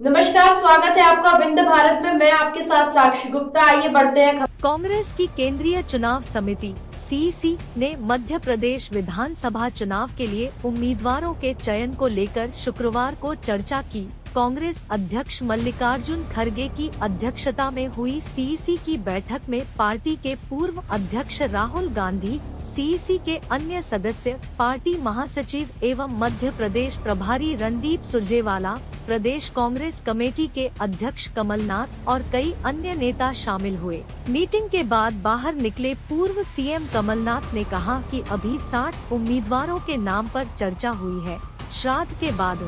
नमस्कार, स्वागत है आपका विंध्य भारत में। मैं आपके साथ साक्षी गुप्ता। आइए बढ़ते हैं। कांग्रेस की केंद्रीय चुनाव समिति सीईसी ने मध्य प्रदेश विधानसभा चुनाव के लिए उम्मीदवारों के चयन को लेकर शुक्रवार को चर्चा की। कांग्रेस अध्यक्ष मल्लिकार्जुन खड़गे की अध्यक्षता में हुई सीईसी की बैठक में पार्टी के पूर्व अध्यक्ष राहुल गांधी, सीईसी के अन्य सदस्य, पार्टी महासचिव एवं मध्य प्रदेश प्रभारी रणदीप सुरजेवाला, प्रदेश कांग्रेस कमेटी के अध्यक्ष कमलनाथ और कई अन्य नेता शामिल हुए। मीटिंग के बाद बाहर निकले पूर्व सीएम कमलनाथ ने कहा कि अभी 60 उम्मीदवारों के नाम पर चर्चा हुई है। श्राद्ध के बाद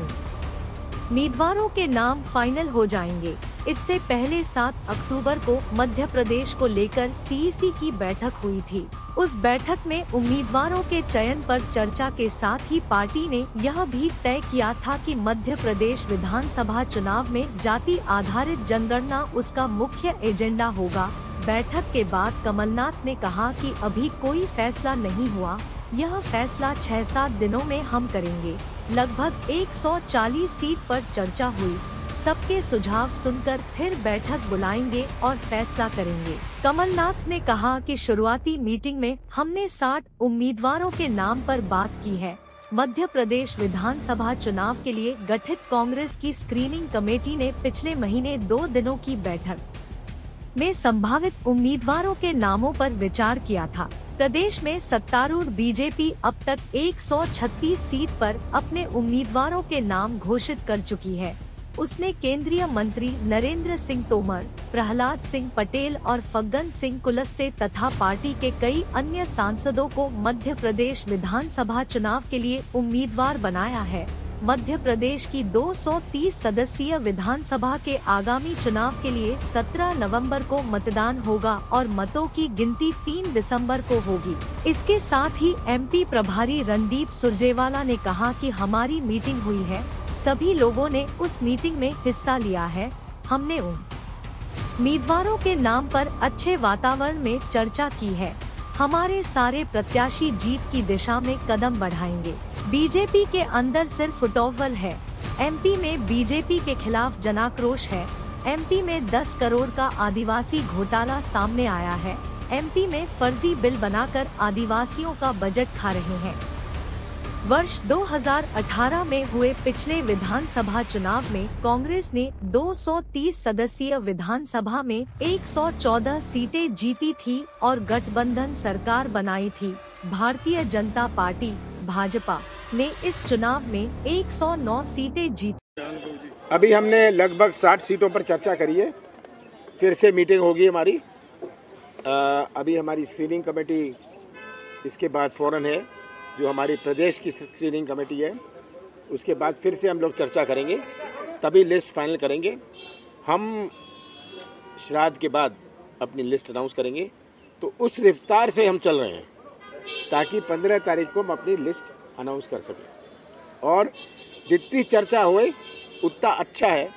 उम्मीदवारों के नाम फाइनल हो जाएंगे। इससे पहले 7 अक्टूबर को मध्य प्रदेश को लेकर सीईसी की बैठक हुई थी। उस बैठक में उम्मीदवारों के चयन पर चर्चा के साथ ही पार्टी ने यह भी तय किया था कि मध्य प्रदेश विधानसभा चुनाव में जाति आधारित जनगणना उसका मुख्य एजेंडा होगा। बैठक के बाद कमलनाथ ने कहा कि अभी कोई फैसला नहीं हुआ, यह फैसला 6-7 दिनों में हम करेंगे। लगभग 140 सीट पर चर्चा हुई। सबके सुझाव सुनकर फिर बैठक बुलाएंगे और फैसला करेंगे। कमलनाथ ने कहा कि शुरुआती मीटिंग में हमने 60 उम्मीदवारों के नाम पर बात की है। मध्य प्रदेश विधानसभा चुनाव के लिए गठित कांग्रेस की स्क्रीनिंग कमेटी ने पिछले महीने 2 दिनों की बैठक में संभावित उम्मीदवारों के नामों पर विचार किया था। प्रदेश में सत्तारूढ़ बीजेपी अब तक 136 सीट पर अपने उम्मीदवारों के नाम घोषित कर चुकी है। उसने केंद्रीय मंत्री नरेंद्र सिंह तोमर, प्रहलाद सिंह पटेल और फग्गन सिंह कुलस्ते तथा पार्टी के कई अन्य सांसदों को मध्य प्रदेश विधानसभा चुनाव के लिए उम्मीदवार बनाया है। मध्य प्रदेश की 230 सदस्यीय विधानसभा के आगामी चुनाव के लिए 17 नवंबर को मतदान होगा और मतों की गिनती 3 दिसंबर को होगी। इसके साथ ही एमपी प्रभारी रणदीप सुरजेवाला ने कहा कि हमारी मीटिंग हुई है, सभी लोगों ने उस मीटिंग में हिस्सा लिया है। हमने उम्मीदवारों के नाम पर अच्छे वातावरण में चर्चा की है। हमारे सारे प्रत्याशी जीत की दिशा में कदम बढ़ाएंगे। बीजेपी के अंदर सिर्फ फुटबॉल है। एमपी में बीजेपी के खिलाफ जनाक्रोश है। एमपी में 10 करोड़ का आदिवासी घोटाला सामने आया है। एमपी में फर्जी बिल बनाकर आदिवासियों का बजट खा रहे हैं। वर्ष 2018 में हुए पिछले विधानसभा चुनाव में कांग्रेस ने 230 सदस्यीय विधानसभा में 114 सीटें जीती थी और गठबंधन सरकार बनाई थी। भारतीय जनता पार्टी भाजपा ने इस चुनाव में 109 सीटें जीती। अभी हमने लगभग 60 सीटों पर चर्चा करी है। फिर से मीटिंग होगी हमारी। अभी हमारी स्क्रीनिंग कमेटी, इसके बाद फौरन है जो हमारी प्रदेश की स्क्रीनिंग कमेटी है, उसके बाद फिर से हम लोग चर्चा करेंगे, तभी लिस्ट फाइनल करेंगे। हम श्राद्ध के बाद अपनी लिस्ट अनाउंस करेंगे। तो उस रफ्तार से हम चल रहे हैं ताकि 15 तारीख को हम अपनी लिस्ट अनाउंस कर सकें। और जितनी चर्चा होए उतना अच्छा है,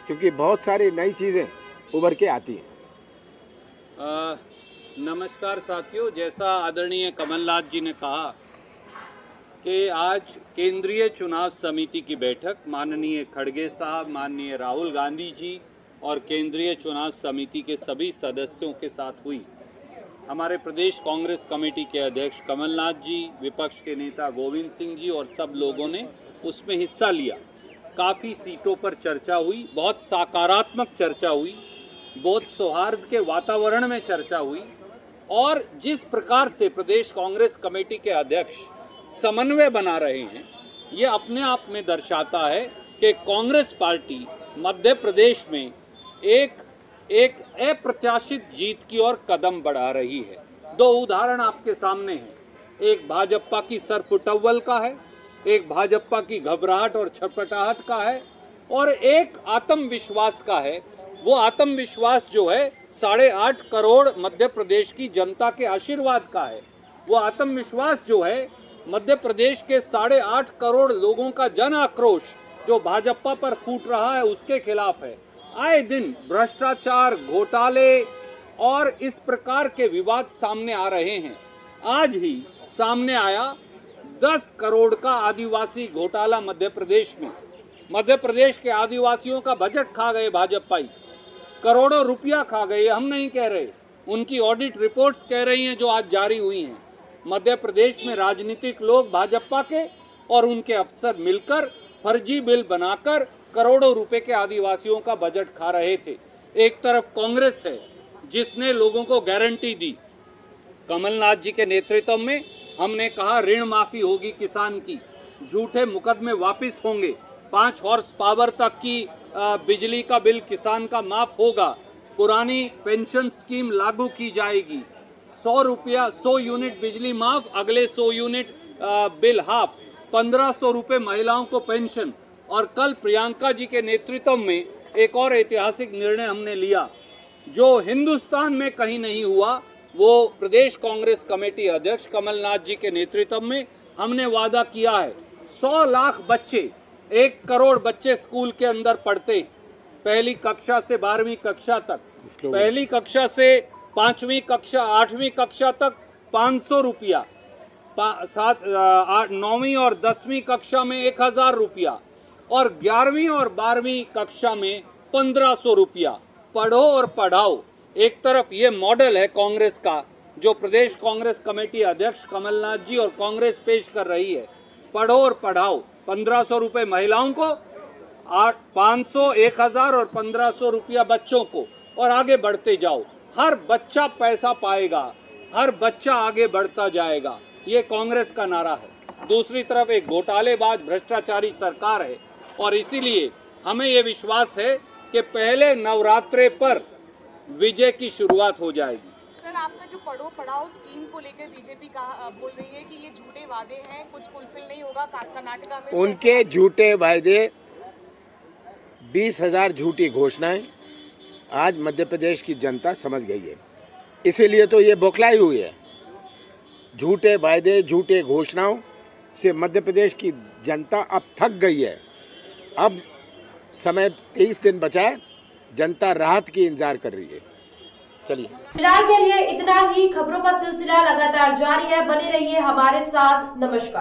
क्योंकि बहुत सारी नई चीज़ें उभर के आती हैं। नमस्कार साथियों, जैसा आदरणीय कमलनाथ जी ने कहा कि आज केंद्रीय चुनाव समिति की बैठक माननीय खड़गे साहब, माननीय राहुल गांधी जी और केंद्रीय चुनाव समिति के सभी सदस्यों के साथ हुई। हमारे प्रदेश कांग्रेस कमेटी के अध्यक्ष कमलनाथ जी, विपक्ष के नेता गोविंद सिंह जी और सब लोगों ने उसमें हिस्सा लिया। काफ़ी सीटों पर चर्चा हुई, बहुत सकारात्मक चर्चा हुई, बहुत सौहार्द के वातावरण में चर्चा हुई। और जिस प्रकार से प्रदेश कांग्रेस कमेटी के अध्यक्ष समन्वय बना रहे हैं, ये अपने आप में दर्शाता है कि कांग्रेस पार्टी मध्य प्रदेश में एक अप्रत्याशित जीत की ओर कदम बढ़ा रही है। 2 उदाहरण आपके सामने हैं। एक भाजपा की सरफुटअव्वल का है, एक भाजपा की घबराहट और छटपटाहट का है, और एक आत्मविश्वास का है। वो आत्मविश्वास जो है 8.5 करोड़ मध्य प्रदेश की जनता के आशीर्वाद का है। वो आत्मविश्वास जो है मध्य प्रदेश के 8.5 करोड़ लोगों का जन आक्रोश जो भाजपा पर फूट रहा है उसके खिलाफ है। आए दिन भ्रष्टाचार, घोटाले और इस प्रकार के विवाद सामने आ रहे हैं। आज ही सामने आया 10 करोड़ का आदिवासी घोटाला मध्य प्रदेश में। मध्य प्रदेश के आदिवासियों का बजट खा गए भाजपाई, करोड़ों रुपया खा गए। हम नहीं कह रहे, उनकी ऑडिट रिपोर्ट्स कह रही हैं जो आज जारी हुई हैं। मध्य प्रदेश में राजनीतिक लोग भाजपा के और उनके अफसर मिलकर फर्जी बिल बनाकर करोड़ों रुपए के आदिवासियों का बजट खा रहे थे। एक तरफ कांग्रेस है जिसने लोगों को गारंटी दी। कमलनाथ जी के नेतृत्व में हमने कहा ऋण माफी होगी किसान की, झूठे मुकदमे वापस होंगे, 5 हॉर्स पावर तक की बिजली का बिल किसान का माफ होगा, पुरानी पेंशन स्कीम लागू की जाएगी, 100 यूनिट बिजली माफ, अगले 100 यूनिट बिल हाफ, 1500 रुपए महिलाओं को पेंशन। और कल प्रियंका जी के नेतृत्व में एक और ऐतिहासिक निर्णय हमने लिया जो हिंदुस्तान में कहीं नहीं हुआ। वो प्रदेश कांग्रेस कमेटी अध्यक्ष कमलनाथ जी के नेतृत्व में हमने वादा किया है 100 लाख बच्चे, 1 करोड़ बच्चे स्कूल के अंदर पढ़ते, पहली कक्षा से 12वीं कक्षा तक, पहली कक्षा से 5वीं कक्षा 8वीं कक्षा तक 500 रुपया, 9वीं और 10वीं कक्षा में 1000 रुपया और 11वीं और 12वीं कक्षा में 1500 रुपया। पढ़ो और पढ़ाओ। एक तरफ ये मॉडल है कांग्रेस का जो प्रदेश कांग्रेस कमेटी अध्यक्ष कमलनाथ जी और कांग्रेस पेश कर रही है, पढ़ो और पढ़ाओ। 1500 रुपए महिलाओं को, 500, 1000 और 1500 रुपया बच्चों को, और आगे बढ़ते जाओ। हर बच्चा पैसा पाएगा, हर बच्चा आगे बढ़ता जाएगा, ये कांग्रेस का नारा है। दूसरी तरफ एक घोटालेबाज भ्रष्टाचारी सरकार है और इसीलिए हमें ये विश्वास है कि पहले नवरात्रे पर विजय की शुरुआत हो जाएगी। सर, आपका जो पढ़ो पढ़ाओ स्कीम को लेकर बीजेपी बोल रही है कि ये झूठे वादे हैं, कुछ फुलफिल नहीं होगा। कर्नाटका में उनके झूठे वादे, 20,000 झूठी घोषणाएं आज मध्य प्रदेश की जनता समझ गई है। इसीलिए तो ये बौखलाई हुई है। झूठे वादे, झूठे घोषणाओं से मध्य प्रदेश की जनता अब थक गई है। अब समय 23 दिन बचा है, जनता राहत की इंतजार कर रही है। चलिए, फिलहाल के लिए इतना ही। खबरों का सिलसिला लगातार जारी है, बने रहिए हमारे साथ। नमस्कार।